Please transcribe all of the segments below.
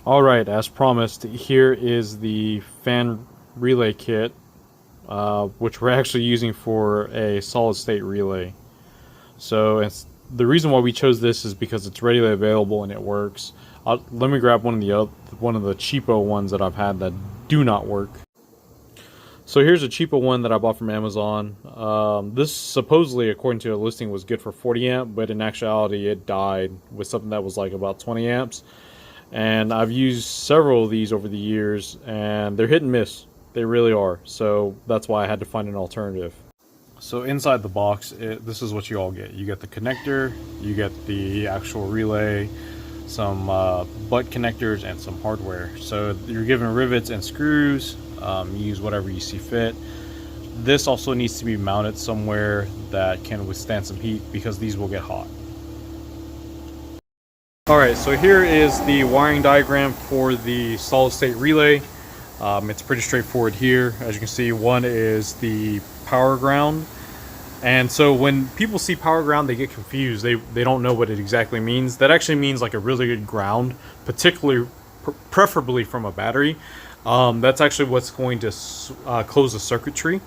Alright, as promised, here is the fan relay kit, which we're actually using for a solid state relay. So the reason why we chose this is because it's readily available and it works. Let me grab one of the cheapo ones that I've had that do not work. So here's a cheapo one that I bought from Amazon. This supposedly, according to a listing, was good for 40 amp, but in actuality it died with something that was like about 20 amps. And I've used several of these over the years, and they're hit and miss. They really are. So that's why I had to find an alternative. So inside the box, this is what you all get. You get the connector, you get the actual relay, some butt connectors, and some hardware. So you're given rivets and screws. You use whatever you see fit. This also needs to be mounted somewhere that can withstand some heat because these will get hot. Alright, so here is the wiring diagram for the solid state relay. It's pretty straightforward here. As you can see, one is the power ground. And so when people see power ground, they get confused. They don't know what it exactly means. That actually means like a really good ground, particularly, preferably from a battery. That's actually what's going to close the circuitry.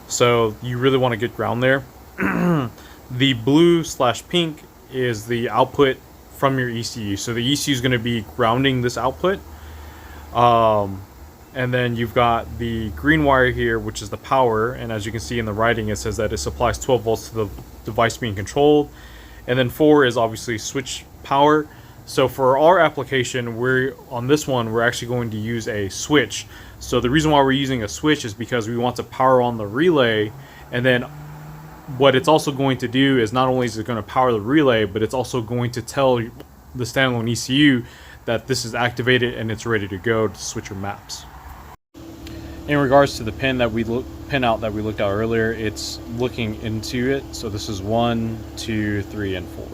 So you really want a good ground there. The blue/pink is the output from your ECU. So the ECU is going to be grounding this output. And then you've got the green wire here, which is the power. And as you can see in the writing, it says that it supplies 12 volts to the device being controlled. And then 4 is obviously switch power. So for our application, on this one, we're actually going to use a switch. So the reason why we're using a switch is because we want to power on the relay, and then what it's also going to do is not only is it going to power the relay, but it's also going to tell the standalone ECU that this is activated and it's ready to go to switch your maps. In regards to the pin out that we looked at earlier, it's looking into it. So this is 1, 2, 3, and 4.